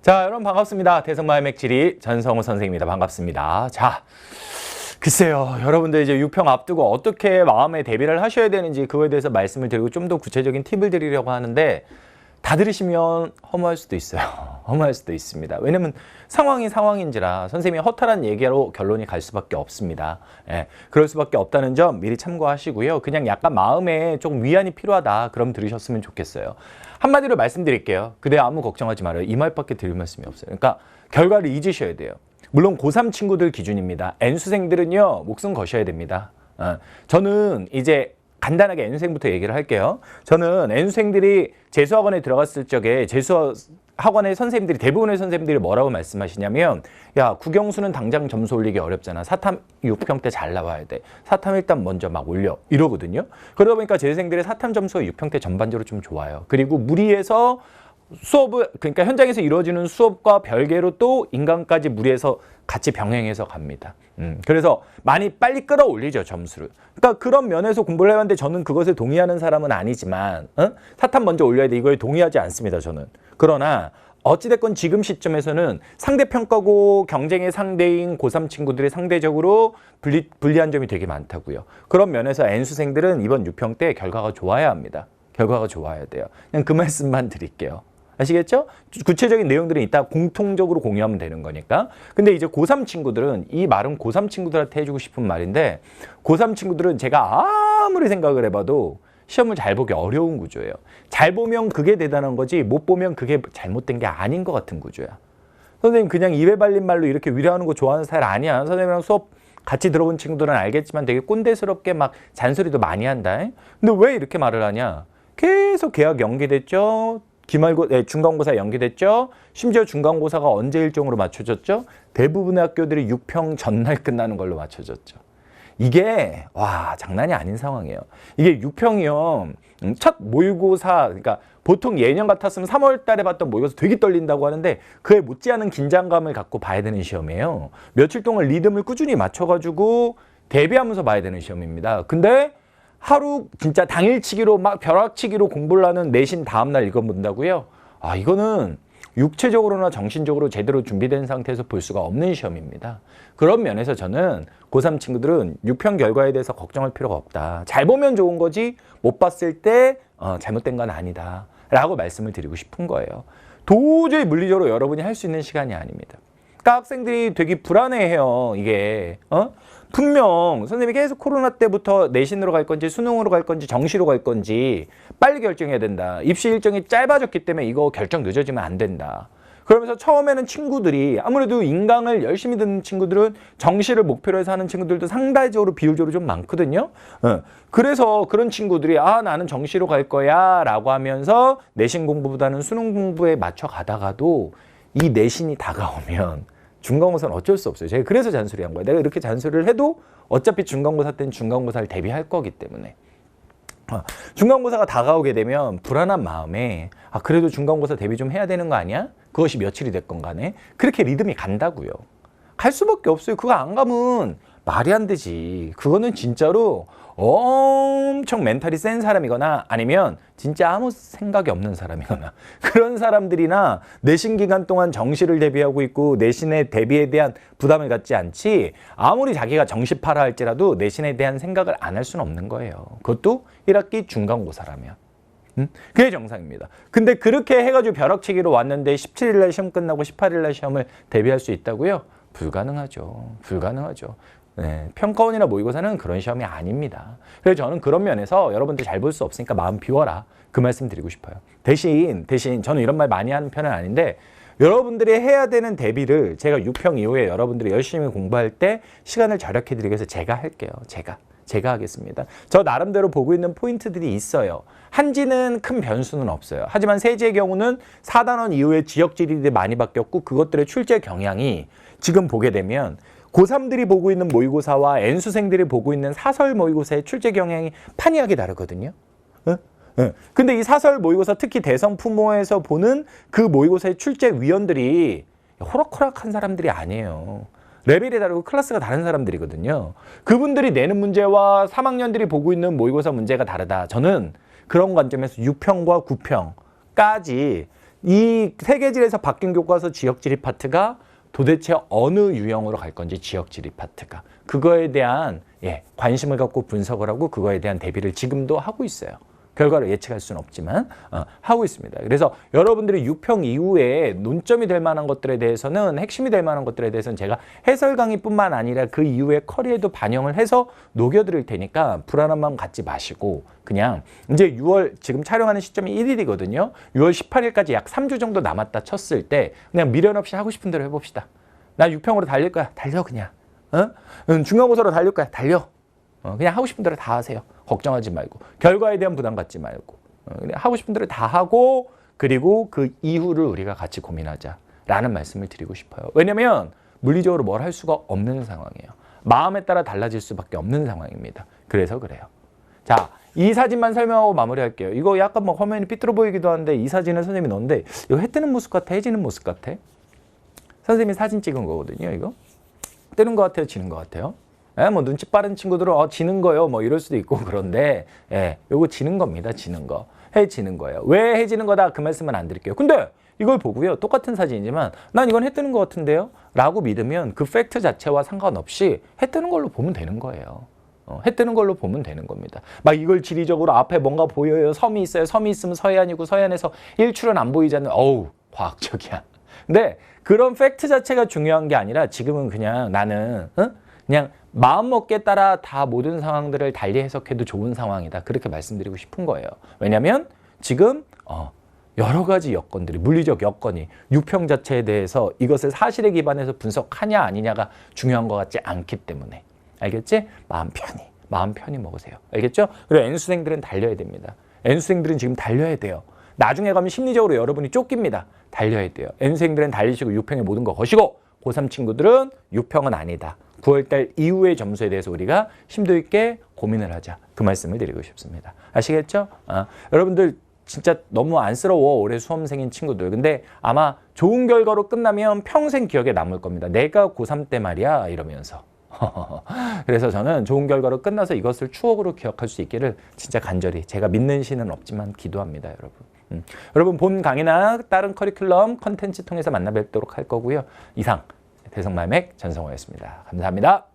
자, 여러분 반갑습니다. 대성마의 맥지리 전성호 선생님입니다. 반갑습니다. 자, 글쎄요. 여러분들 이제 6평 앞두고 어떻게 마음의 대비를 하셔야 되는지 그거에 대해서 말씀을 드리고 좀 더 구체적인 팁을 드리려고 하는데 다 들으시면 허무할 수도 있어요. 허무할 수도 있습니다. 왜냐면 상황이 상황인지라 선생님이 허탈한 얘기로 결론이 갈 수밖에 없습니다. 예, 그럴 수밖에 없다는 점 미리 참고하시고요. 그냥 약간 마음에 조금 위안이 필요하다. 그럼 들으셨으면 좋겠어요. 한마디로 말씀드릴게요. 그래 아무 걱정하지 말아요. 이 말밖에 드릴 말씀이 없어요. 그러니까 결과를 잊으셔야 돼요. 물론 고3 친구들 기준입니다. N수생들은요. 목숨 거셔야 됩니다. 저는 이제 간단하게 N수생부터 얘기를 할게요. 저는 N수생들이 재수학원에 들어갔을 적에 재수학원의 선생님들이 대부분의 선생님들이 뭐라고 말씀하시냐면 야 국영수는 당장 점수 올리기 어렵잖아. 사탐 6평 때 잘 나와야 돼. 사탐 일단 먼저 막 올려. 이러거든요. 그러다 보니까 재수생들의 사탐 점수가 6평 때 전반적으로 좀 좋아요. 그리고 무리해서 수업을 그러니까 현장에서 이루어지는 수업과 별개로 또 인강까지 무리해서 같이 병행해서 갑니다. 그래서 많이 빨리 끌어올리죠 점수를. 그러니까 그런 면에서 공부를 해봤는데 저는 그것에 동의하는 사람은 아니지만 사탐 먼저 올려야 돼 이거에 동의하지 않습니다 저는. 그러나 어찌됐건 지금 시점에서는 상대평가고 경쟁의 상대인 고3 친구들이 상대적으로 불리한 점이 되게 많다고요. 그런 면에서 N수생들은 이번 6평 때 결과가 좋아야 합니다. 결과가 좋아야 돼요. 그냥 그 말씀만 드릴게요. 아시겠죠? 구체적인 내용들은 이따 공통적으로 공유하면 되는 거니까. 근데 이제 고3 친구들은 이 말은 고3 친구들한테 해주고 싶은 말인데 고3 친구들은 제가 아무리 생각을 해봐도 시험을 잘 보기 어려운 구조예요. 잘 보면 그게 대단한 거지 못 보면 그게 잘못된 게 아닌 것 같은 구조야. 선생님 그냥 입에 발린 말로 이렇게 위로하는 거 좋아하는 스타일 아니야. 선생님이랑 수업 같이 들어본 친구들은 알겠지만 되게 꼰대스럽게 막 잔소리도 많이 한다. 근데 왜 이렇게 말을 하냐. 계속 개학 연기됐죠. 중간고사 연기됐죠. 심지어 중간고사가 언제 일정으로 맞춰졌죠? 대부분의 학교들이 6평 전날 끝나는 걸로 맞춰졌죠. 이게 와 장난이 아닌 상황이에요. 이게 6평이요. 첫 모의고사 그러니까 보통 예년 같았으면 3월 달에 봤던 모의고사 되게 떨린다고 하는데 그에 못지않은 긴장감을 갖고 봐야 되는 시험이에요. 며칠 동안 리듬을 꾸준히 맞춰가지고 대비하면서 봐야 되는 시험입니다. 근데 하루 진짜 당일치기로 막 벼락치기로 공부를 하는 내신 다음날 읽어본다고요? 아 이거는 육체적으로나 정신적으로 제대로 준비된 상태에서 볼 수가 없는 시험입니다. 그런 면에서 저는 고3 친구들은 6평 결과에 대해서 걱정할 필요가 없다. 잘 보면 좋은 거지 못 봤을 때 잘못된 건 아니다. 라고 말씀을 드리고 싶은 거예요. 도저히 물리적으로 여러분이 할 수 있는 시간이 아닙니다. 그러니까 학생들이 되게 불안해해요. 이게 분명 선생님이 계속 코로나 때부터 내신으로 갈 건지 수능으로 갈 건지 정시로 갈 건지 빨리 결정해야 된다. 입시 일정이 짧아졌기 때문에 이거 결정 늦어지면 안 된다. 그러면서 처음에는 친구들이 아무래도 인강을 열심히 듣는 친구들은 정시를 목표로 해서 하는 친구들도 상대적으로 비율적으로 좀 많거든요. 그래서 그런 친구들이 아 나는 정시로 갈 거야 라고 하면서 내신 공부보다는 수능 공부에 맞춰 가다가도 이 내신이 다가오면 중간고사는 어쩔 수 없어요. 제가 그래서 잔소리한 거예요. 내가 이렇게 잔소리를 해도 어차피 중간고사 때는 중간고사를 대비할 거기 때문에. 중간고사가 다가오게 되면 불안한 마음에 아 그래도 중간고사 대비 좀 해야 되는 거 아니야? 그것이 며칠이 됐건 간에 그렇게 리듬이 간다고요. 갈 수밖에 없어요. 그거 안 가면 말이 안 되지. 그거는 진짜로 엄청 멘탈이 센 사람이거나 아니면 진짜 아무 생각이 없는 사람이거나 그런 사람들이나 내신 기간 동안 정시를 대비하고 있고 내신의 대비에 대한 부담을 갖지 않지 아무리 자기가 정시파라 할지라도 내신에 대한 생각을 안 할 수는 없는 거예요. 그것도 1학기 중간고사라면. 그게 정상입니다. 근데 그렇게 해가지고 벼락치기로 왔는데 17일 날 시험 끝나고 18일 날 시험을 대비할 수 있다고요? 불가능하죠. 불가능하죠. 네, 평가원이나 모의고사는 그런 시험이 아닙니다. 그래서 저는 그런 면에서 여러분들 잘 볼 수 없으니까 마음 비워라. 그 말씀 드리고 싶어요. 대신 저는 이런 말 많이 하는 편은 아닌데 여러분들이 해야 되는 대비를 제가 6평 이후에 여러분들이 열심히 공부할 때 시간을 절약해 드리기 위해서 제가 할게요. 제가 하겠습니다. 저 나름대로 보고 있는 포인트들이 있어요. 한지는 큰 변수는 없어요. 하지만 세제의 경우는 4단원 이후에 지역지리들이 많이 바뀌었고 그것들의 출제 경향이 지금 보게 되면 고3들이 보고 있는 모의고사와 N수생들이 보고 있는 사설 모의고사의 출제 경향이 판이하게 다르거든요. 근데 이 사설 모의고사 특히 대성 부모에서 보는 그 모의고사의 출제 위원들이 호락호락한 사람들이 아니에요. 레벨이 다르고 클래스가 다른 사람들이거든요. 그분들이 내는 문제와 3학년들이 보고 있는 모의고사 문제가 다르다. 저는 그런 관점에서 6평과 9평까지 이 세계지리에서 바뀐 교과서 지역지리 파트가 도대체 어느 유형으로 갈 건지 지역지리 파트가 그거에 대한 관심을 갖고 분석을 하고 그거에 대한 대비를 지금도 하고 있어요. 결과를 예측할 수는 없지만 하고 있습니다. 그래서 여러분들이 6평 이후에 논점이 될 만한 것들에 대해서는 핵심이 될 만한 것들에 대해서는 제가 해설 강의뿐만 아니라 그 이후에 커리에도 반영을 해서 녹여드릴 테니까 불안한 마음 갖지 마시고 그냥 이제 6월 지금 촬영하는 시점이 1일이거든요. 6월 18일까지 약 3주 정도 남았다 쳤을 때 그냥 미련 없이 하고 싶은 대로 해봅시다. 나 6평으로 달릴 거야. 달려 그냥. 중간고사로 달릴 거야. 달려. 그냥 하고 싶은 대로 다 하세요. 걱정하지 말고 결과에 대한 부담 갖지 말고 그냥 하고 싶은 대로 다 하고 그리고 그 이후를 우리가 같이 고민하자라는 말씀을 드리고 싶어요. 왜냐면 물리적으로 뭘 할 수가 없는 상황이에요. 마음에 따라 달라질 수밖에 없는 상황입니다. 그래서 그래요. 자, 이 사진만 설명하고 마무리할게요. 이거 약간 뭐 화면이 삐뚤어 보이기도 한데 이 사진은 선생님이 넣었는데 이거 해 뜨는 모습 같아? 해지는 모습 같아? 선생님이 사진 찍은 거거든요. 이거 뜨는 것 같아요? 지는 것 같아요? 뭐 눈치 빠른 친구들은 지는 거요 뭐 이럴 수도 있고 그런데 요거 지는 겁니다. 지는 거. 해지는 거예요. 왜 해지는 거다? 그 말씀은 안 드릴게요. 근데 이걸 보고요. 똑같은 사진이지만 난 이건 해 뜨는 것 같은데요? 라고 믿으면 그 팩트 자체와 상관없이 해 뜨는 걸로 보면 되는 거예요. 해 뜨는 걸로 보면 되는 겁니다. 막 이걸 지리적으로 앞에 뭔가 보여요. 섬이 있어요. 섬이 있으면 서해안이고 서해안에서 일출은 안 보이잖아요. 어우, 과학적이야. 근데 그런 팩트 자체가 중요한 게 아니라 지금은 그냥 나는 그냥 마음먹기에 따라 다 모든 상황들을 달리 해석해도 좋은 상황이다. 그렇게 말씀드리고 싶은 거예요. 왜냐하면 지금 여러 가지 여건들이 물리적 여건이 유평 자체에 대해서 이것을 사실에 기반해서 분석하냐 아니냐가 중요한 것 같지 않기 때문에 알겠지? 마음 편히 먹으세요. 알겠죠? 그리고 N수생들은 달려야 됩니다. N수생들은 지금 달려야 돼요. 나중에 가면 심리적으로 여러분이 쫓깁니다. 달려야 돼요. N수생들은 달리시고 6평의 모든 거 거시고 고3 친구들은 6평은 아니다. 9월달 이후의 점수에 대해서 우리가 심도 있게 고민을 하자. 그 말씀을 드리고 싶습니다. 아시겠죠? 여러분들 진짜 너무 안쓰러워. 올해 수험생인 친구들. 근데 아마 좋은 결과로 끝나면 평생 기억에 남을 겁니다. 내가 고3 때 말이야 이러면서. 그래서 저는 좋은 결과로 끝나서 이것을 추억으로 기억할 수 있기를 진짜 간절히 제가 믿는 신은 없지만 기도합니다. 여러분. 여러분 본 강의나 다른 커리큘럼 컨텐츠 통해서 만나 뵙도록 할 거고요. 이상 대성마맥 전성호였습니다. 감사합니다.